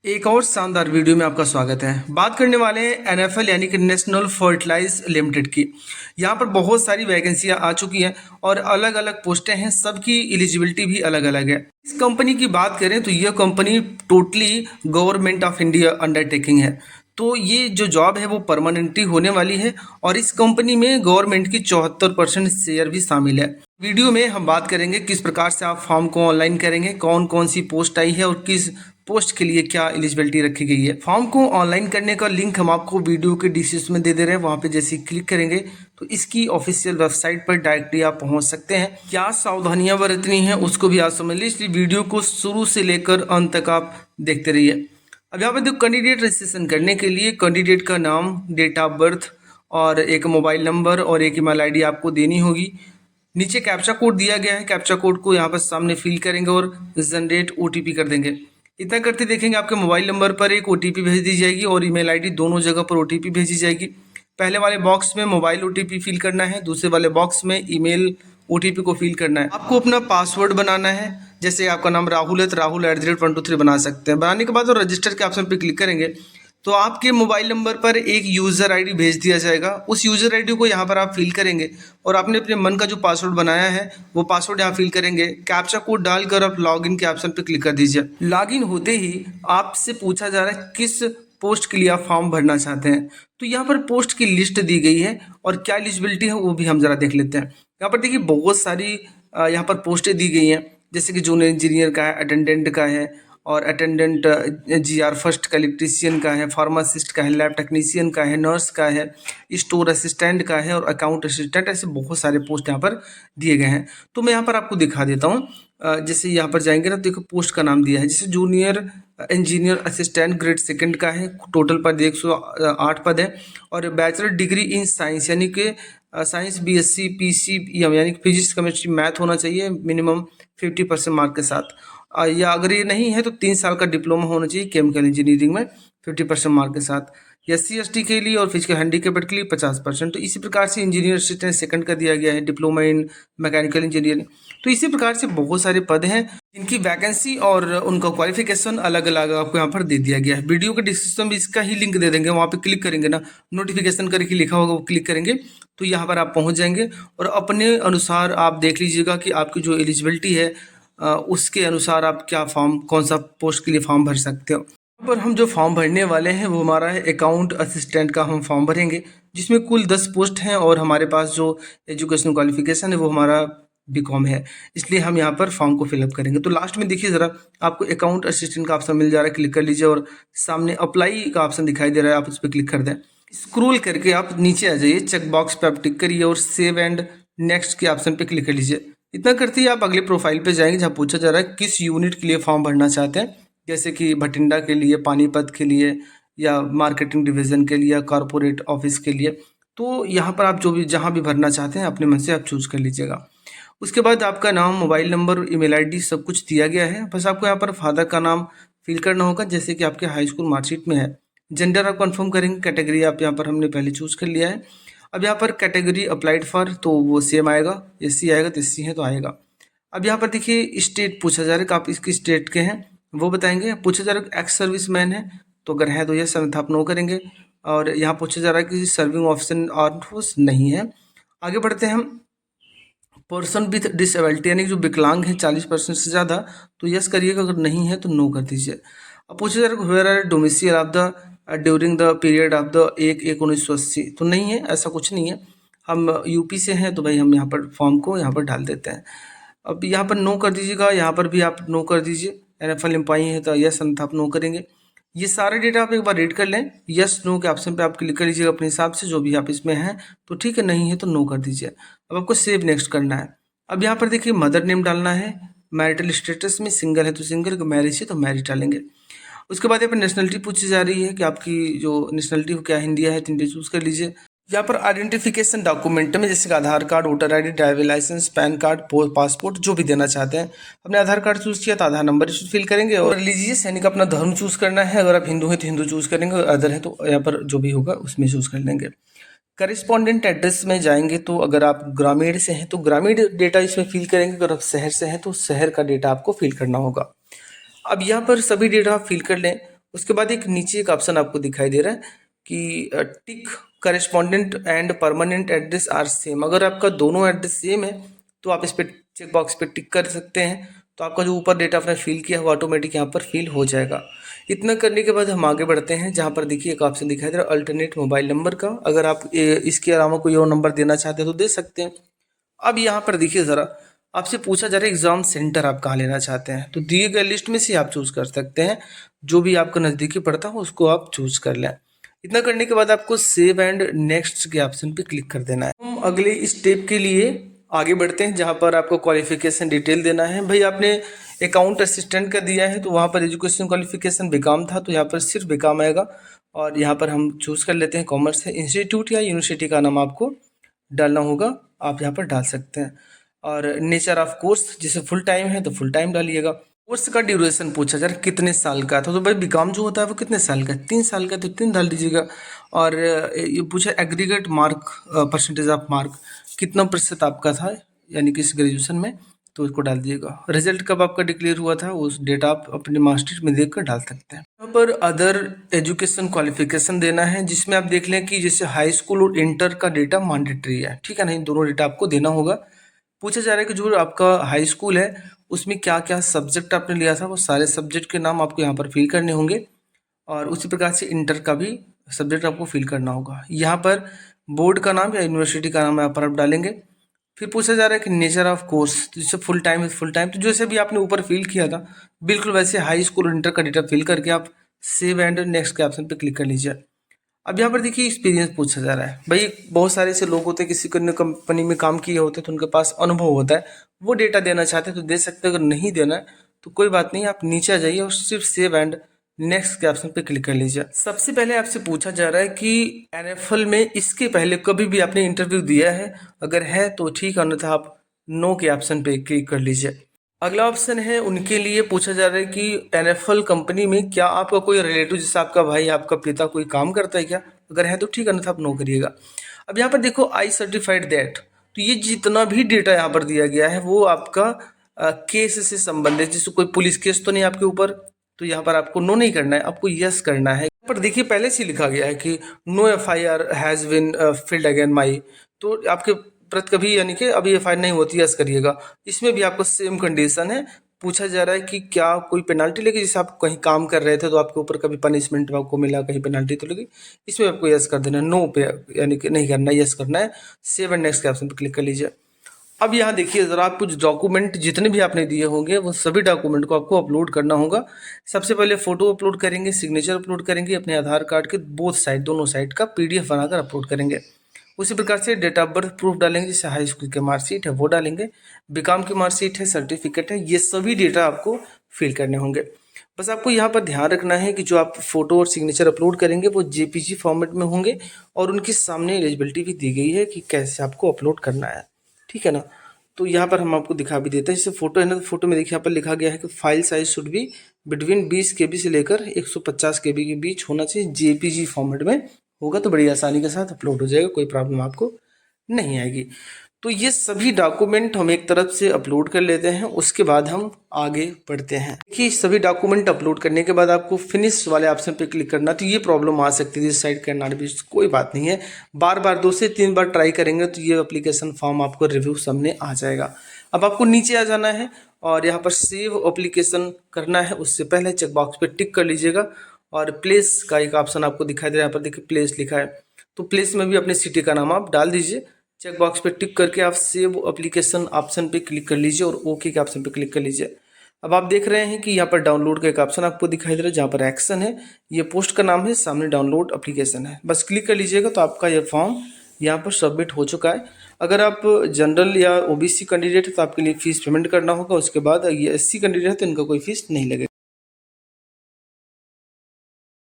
एक और शानदार वीडियो में आपका स्वागत है। बात करने वाले हैं एनएफएल यानी कि नेशनल फर्टिलाइज लिमिटेड की। यहाँ पर बहुत सारी वैकेंसियां आ चुकी हैं और अलग अलग पोस्टें हैं, सबकी एलिजिबिलिटी भी अलग अलग है। इस कंपनी की बात करें तो यह company totally government of India undertaking है। तो ये जो जॉब है वो परमानेंटली होने वाली है और इस कंपनी में गवर्नमेंट की 74% शेयर भी शामिल है। वीडियो में हम बात करेंगे किस प्रकार से आप फॉर्म को ऑनलाइन करेंगे, कौन कौन सी पोस्ट आई है और किस पोस्ट के लिए क्या एलिजिबिलिटी रखी गई है। फॉर्म को ऑनलाइन करने का लिंक हम आपको वीडियो के डिस्क्रिप्शन में दे रहे हैं। वहां पे जैसे ही क्लिक करेंगे तो इसकी ऑफिशियल वेबसाइट पर डायरेक्टली आप पहुंच सकते हैं। क्या सावधानियां बरतनी है उसको भी आप समझ लीजिए, इसलिए वीडियो को शुरू से लेकर अंत तक आप देखते रहिए। अब यहाँ पे देखो, कैंडिडेट रजिस्ट्रेशन करने के लिए कैंडिडेट का नाम, डेट ऑफ बर्थ और एक मोबाइल नंबर और एक ईमेल आईडी आपको देनी होगी। नीचे कैप्चा कोड दिया गया है, कैप्चा कोड को यहाँ पर सामने फिल करेंगे और जनरेट ओटीपी कर देंगे। इतना करते देखेंगे आपके मोबाइल नंबर पर एक ओटीपी भेज दी जाएगी और ईमेल आईडी, दोनों जगह पर ओटीपी भेजी जाएगी। पहले वाले बॉक्स में मोबाइल ओटीपी फिल करना है, दूसरे वाले बॉक्स में ईमेल ओटीपी को फिल करना है। आपको अपना पासवर्ड बनाना है। जैसे आपका नाम राहुल है तो राहुल @123 बना सकते हैं। बनाने के बाद और रजिस्टर के ऑप्शन पर क्लिक करेंगे तो आपके मोबाइल नंबर पर एक यूज़र आईडी भेज दिया जाएगा। उस यूज़र आईडी को यहाँ पर आप फिल करेंगे और आपने अपने मन का जो पासवर्ड बनाया है वो पासवर्ड यहाँ फिल करेंगे। कैप्चा कोड डालकर आप लॉगिन के ऑप्शन पर क्लिक कर दीजिए। लॉगिन होते ही आपसे पूछा जा रहा है किस पोस्ट के लिए आप फॉर्म भरना चाहते हैं। तो यहाँ पर पोस्ट की लिस्ट दी गई है और क्या एलिजिबिलिटी है वो भी हम जरा देख लेते हैं। यहाँ पर देखिए बहुत सारी यहाँ पर पोस्टें दी गई हैं, जैसे कि जूनियर इंजीनियर का है, अटेंडेंट का है और अटेंडेंट जीआर फर्स्ट का, इलेक्ट्रीशियन का है, फार्मासिस्ट का है, लैब टेक्नीशियन का है, नर्स का है, स्टोर असिस्टेंट का है और अकाउंट असिस्टेंट। ऐसे बहुत सारे पोस्ट यहाँ पर दिए गए हैं। तो मैं यहाँ पर आपको दिखा देता हूँ। जैसे यहाँ पर जाएंगे ना, देखो पोस्ट का नाम दिया है, जैसे junior engineer assistant grade second का है। टोटल पद 108 पद है और बैचलर डिग्री इन साइंस यानी कि साइंस बीएससी पीसीएम यानी कि फिजिक्स केमिस्ट्री मैथ होना चाहिए मिनिमम 50% मार्क के साथ। या अगर ये नहीं है तो 3 साल का डिप्लोमा होना चाहिए केमिकल इंजीनियरिंग में 50% मार्क के साथ। SC/ST के लिए और फिजिकल हैंडीकेप्ड के लिए 50%। तो इसी प्रकार से इंजीनियर असिस्टेंट सेकंड का दिया गया है, डिप्लोमा इन मैकेनिकल इंजीनियरिंग। तो इसी प्रकार से बहुत सारे पद हैं, इनकी वैकेंसी और उनका क्वालिफिकेशन अलग अलग आपको यहाँ पर दे दिया गया है। वीडियो के डिस्क्रिप्शन में इसका ही लिंक दे देंगे, वहाँ पे क्लिक करेंगे ना, नोटिफिकेशन करके लिखा होगा, वो क्लिक करेंगे तो यहाँ पर आप पहुँच जाएंगे और अपने अनुसार आप देख लीजिएगा कि आपकी जो एलिजिबिलिटी है उसके अनुसार आप क्या फॉर्म, कौन सा पोस्ट के लिए फॉर्म भर सकते हो। यहाँ पर हम जो फॉर्म भरने वाले हैं वो हमारा है अकाउंट असिस्टेंट का हम फॉर्म भरेंगे, जिसमें कुल 10 पोस्ट हैं और हमारे पास जो एजुकेशनल क्वालिफिकेशन है वो हमारा बीकॉम है, इसलिए हम यहाँ पर फॉर्म को फिलअप करेंगे। तो लास्ट में देखिए ज़रा, आपको अकाउंट असिस्टेंट का ऑप्शन मिल जा रहा है, क्लिक कर लीजिए और सामने अप्लाई का ऑप्शन दिखाई दे रहा है, आप उस पर क्लिक कर दें। स्क्रोल करके आप नीचे आ जाइए, चेक बॉक्स पे आप टिक करिए और सेव एंड नेक्स्ट के ऑप्शन पे क्लिक कर लीजिए। इतना करते ही आप अगले प्रोफाइल पे जाएंगे जहाँ पूछा जा रहा है किस यूनिट के लिए फॉर्म भरना चाहते हैं, जैसे कि भटिंडा के लिए, पानीपत के लिए या मार्केटिंग डिवीज़न के लिए या कॉरपोरेट ऑफिस के लिए। तो यहाँ पर आप जो भी जहाँ भी भरना चाहते हैं अपने मन से आप चूज़ कर लीजिएगा। उसके बाद आपका नाम, मोबाइल नंबर, ईमेल आईडी सब कुछ दिया गया है। बस आपको यहाँ पर फादर का नाम फिल करना होगा जैसे कि आपके हाई स्कूल मार्कशीट में है। जेंडर आप कंफर्म करेंगे, कैटेगरी आप यहाँ पर हमने पहले चूज़ कर लिया है। अब यहाँ पर कैटेगरी अप्लाइड फॉर तो वो सेम आएगा, SC आएगा तो SC है तो आएगा। अब यहाँ पर देखिए स्टेट पूछा जा रहा है कि आप इसकी स्टेट के हैं वो बताएंगे। पूछा जा रहा है एक्स सर्विस मैन है तो अगर है तो यस, अन्यथा आप नो करेंगे। और यहाँ पूछा जा रहा है कि सर्विंग ऑप्शन आर्म फोर्स नहीं है। आगे बढ़ते हैं हम। पर्सन विथ डिसेबिलिटी यानी जो विकलांग है 40% से ज़्यादा तो यस करिएगा, अगर नहीं है तो नो कर दीजिए। अब पूछा जा रहा है where are domicile of the during the period of the 1/1980 तो नहीं है, ऐसा कुछ नहीं है। हम यूपी से हैं तो भाई हम यहाँ पर फॉर्म को यहाँ पर डाल देते हैं। अब यहाँ पर नो कर दीजिएगा, यहाँ पर भी आप नो कर दीजिए। NFL एम्प्लॉई है तो यस, अन्यथा आप नो करेंगे। ये सारे डेटा आप एक बार रीड कर लें, यस नो के ऑप्शन पे आप क्लिक कर लीजिएगा अपने हिसाब से, जो भी आप इसमें हैं तो ठीक है, नहीं है तो नो कर दीजिए। अब आपको सेव नेक्स्ट करना है। अब यहाँ पर देखिए मदर नेम डालना है, मैरिटल स्टेटस में सिंगल है तो सिंगल, मैरिज है तो मैरिज डालेंगे। उसके बाद यहाँ पर नेशनलिटी पूछी जा रही है कि आपकी जो नेशनलिटी हो क्या इंडिया है तो इंडिया चूज़ कर लीजिए। यहाँ पर आइडेंटिफिकेशन डॉक्यूमेंट में जैसे कि Aadhaar card, voter ID, driving license, PAN card, passport जो भी देना चाहते हैं। हमने आधार कार्ड चूज़ किया तो आधार नंबर फिल करेंगे और रिलीजियस यानी कि अपना धर्म चूज़ करना है। अगर आप हिंदू हैं तो हिंदू चूज़ करेंगे और अदर है तो यहाँ पर जो भी होगा उसमें चूज़ कर लेंगे। करिस्पॉन्डेंट एड्रेस में जाएंगे तो अगर आप ग्रामीण से हैं तो ग्रामीण डेटा इसमें फिल करेंगे, अगर आप शहर से हैं तो शहर का डेटा आपको फिल करना होगा। अब यहाँ पर सभी डेटा आप फिल कर लें उसके बाद एक नीचे एक ऑप्शन आपको दिखाई दे रहा है कि tick correspondent and permanent address are same. अगर आपका दोनों एड्रेस सेम है तो आप इस पर चेक बॉक्स पे टिक कर सकते हैं, तो आपका जो ऊपर डेटा आपने फिल किया वो ऑटोमेटिक यहाँ पर फिल हो जाएगा। इतना करने के बाद हम आगे बढ़ते हैं, जहाँ पर देखिए एक ऑप्शन दिखाई दे रहा है अल्टरनेट मोबाइल नंबर का। अगर आप इसके अलावा कोई और नंबर देना चाहते हैं तो दे सकते हैं। अब यहाँ पर देखिए ज़रा, आपसे पूछा जा रहा है एग्ज़ाम सेंटर आप कहाँ लेना चाहते हैं, तो दिए गए लिस्ट में से आप चूज़ कर सकते हैं। जो भी आपका नज़दीकी पड़ता हो उसको आप चूज़ कर लें। इतना करने के बाद आपको सेव एंड नेक्स्ट के ऑप्शन पे क्लिक कर देना है। हम अगले स्टेप के लिए आगे बढ़ते हैं, जहाँ पर आपको क्वालिफिकेशन डिटेल देना है। भाई आपने अकाउंट असिस्टेंट का दिया है तो वहाँ पर एजुकेशन क्वालिफिकेशन बीकॉम था, तो यहाँ पर सिर्फ बीकॉम आएगा। और यहाँ पर हम चूज़ कर लेते हैं कॉमर्स है। इंस्टीट्यूट या यूनिवर्सिटी का नाम आपको डालना होगा, आप यहाँ पर डाल सकते हैं। और नेचर ऑफ कोर्स, जैसे फुल टाइम है तो फुल टाइम डालिएगा। कोर्स का ड्यूरेशन पूछा जा रहा है कितने साल का था, तो भाई बीकॉम जो होता है वो कितने साल का है, 3 साल का, तो 3 डाल दीजिएगा। और ये पूछा aggregate mark, percentage of mark कितना प्रतिशत आपका था, यानी कि इस ग्रेजुएशन में, तो इसको डाल दीजिएगा। रिजल्ट कब आपका डिक्लेयर हुआ था उस डेट आप अपने मार्कशीट में देख कर डाल सकते हैं। यहाँ पर अदर एजुकेशन क्वालिफिकेशन देना है, जिसमें आप देख लें कि जैसे हाई स्कूल और इंटर का डेटा मैंडेटरी है, ठीक है ना, इन दोनों डेटा आपको देना होगा। पूछा जा रहा है कि जो आपका हाई स्कूल है उसमें क्या क्या सब्जेक्ट आपने लिया था, वो सारे सब्जेक्ट के नाम आपको यहाँ पर फिल करने होंगे। और उसी प्रकार से इंटर का भी सब्जेक्ट आपको फिल करना होगा। यहाँ पर बोर्ड का नाम या यूनिवर्सिटी का नाम यहाँ पर आप डालेंगे। फिर पूछा जा रहा है कि नेचर ऑफ कोर्स, तो जैसे फुल टाइम है फुल टाइम, तो जैसे भी आपने ऊपर फिल किया था बिल्कुल वैसे हाई स्कूल और इंटर का डेटा फिल करके आप सेव एंड नेक्स्ट के ऑप्शन पर क्लिक कर लीजिए। अब यहाँ पर देखिए एक्सपीरियंस पूछा जा रहा है। भाई बहुत सारे ऐसे लोग होते हैं, किसी कंपनी में काम किए होते हैं तो उनके पास अनुभव होता है, वो डेटा देना चाहते हैं तो दे सकते हैं। अगर नहीं देना है तो कोई बात नहीं, आप नीचे आ जाइए और सिर्फ सेव एंड नेक्स्ट के ऑप्शन पे क्लिक कर लीजिए। सबसे पहले आपसे पूछा जा रहा है कि एनएफएल में इसके पहले कभी भी आपने इंटरव्यू दिया है, अगर है तो ठीक, अन्यथा आप नो के ऑप्शन पे क्लिक कर लीजिए। अगला ऑप्शन है उनके लिए पूछा जा रहा है कि एनएफएल कंपनी में क्या आपका कोई रिलेटिव, जैसे आपका भाई, आपका पिता कोई काम करता है क्या, अगर है तो ठीक, अन्यथा आप नो करिएगा। अब यहाँ पर देखो आई सर्टिफाइड दैट, तो ये जितना भी डेटा यहाँ पर दिया गया है वो आपका केस से संबंधित, जैसे कोई पुलिस केस तो नहीं आपके ऊपर, तो यहाँ पर आपको नो नहीं करना है, आपको यस करना है। पर देखिए पहले से लिखा गया है कि no FIR has been filed again my, तो आपके प्रति कभी, यानी कि अभी एफआईआर नहीं होती, यस करिएगा। इसमें भी आपको सेम कंडीशन है। पूछा जा रहा है कि क्या कोई पेनाल्टी लगी, जैसे आप कहीं काम कर रहे थे तो आपके ऊपर कभी पनिशमेंट आपको मिला, कहीं पेनाल्टी तो लगी, इसमें आपको यस कर देना है। नो पे यानी कि नहीं करना, यस करना है। सेव एंड नेक्स्ट के ऑप्शन पर क्लिक कर लीजिए। अब यहाँ देखिए ज़रा, आप कुछ डॉक्यूमेंट जितने भी आपने दिए होंगे वो सभी डॉक्यूमेंट को आपको अपलोड करना होगा। सबसे पहले फ़ोटो अपलोड करेंगे, सिग्नेचर अपलोड करेंगे, अपने आधार कार्ड के बोथ साइड, दोनों साइड का पीडीएफ बनाकर अपलोड करेंगे। उसी प्रकार से डेट ऑफ बर्थ प्रूफ डालेंगे, जैसे हाई स्कूल की मार्कशीट है वो डालेंगे, बीकॉम की मार्कशीट है, सर्टिफिकेट है, ये सभी डेटा आपको फिल करने होंगे। बस आपको यहाँ पर ध्यान रखना है कि जो आप फोटो और सिग्नेचर अपलोड करेंगे वो जेपीजी फॉर्मेट में होंगे, और उनके सामने एलिजिबिलिटी भी दी गई है कि कैसे आपको अपलोड करना है, ठीक है ना। तो यहाँ पर हम आपको दिखा भी देते हैं। जैसे फोटो है ना, तो फोटो में देखिए यहाँ पर लिखा गया है कि file size should be between 20 KB से लेकर 150 KB के बीच होना चाहिए, जेपीजी फॉर्मेट में होगा तो बड़ी आसानी के साथ अपलोड हो जाएगा, कोई प्रॉब्लम आपको नहीं आएगी। तो ये सभी डॉक्यूमेंट हम एक तरफ से अपलोड कर लेते हैं, उसके बाद हम आगे बढ़ते हैं। देखिए सभी डॉक्यूमेंट अपलोड करने के बाद आपको फिनिश वाले ऑप्शन पे क्लिक करना। तो ये प्रॉब्लम आ सकती है इस साइड का नॉट भी, कोई बात नहीं है, बार बार 2 से 3 बार ट्राई करेंगे तो ये एप्लीकेशन फॉर्म आपको रिव्यू सामने आ जाएगा। अब आपको नीचे आ जाना है और यहाँ पर सेव एप्लीकेशन करना है, उससे पहले चेकबॉक्स पे टिक कर लीजिएगा। और प्लेस का एक ऑप्शन आपको दिखाई दे रहा है, यहाँ पर देखिए प्लेस लिखा है, तो प्लेस में भी अपने सिटी का नाम आप डाल दीजिए। चेक बॉक्स पे टिक करके आप सेव एप्लीकेशन ऑप्शन पे क्लिक कर लीजिए और ओके के ऑप्शन पे क्लिक कर लीजिए। अब आप देख रहे हैं कि यहाँ पर डाउनलोड का एक ऑप्शन आपको दिखाई दे रहा है, जहाँ पर एक्शन है, ये पोस्ट का नाम है, सामने डाउनलोड एप्लीकेशन है, बस क्लिक कर लीजिएगा तो आपका यह फॉर्म यहाँ पर सबमिट हो चुका है। अगर आप जनरल या ओबीसी कैंडिडेट है तो आपके लिए फीस पेमेंट करना होगा, उसके बाद ये एससी कैंडिडेट है तो इनका कोई फीस नहीं लगेगा।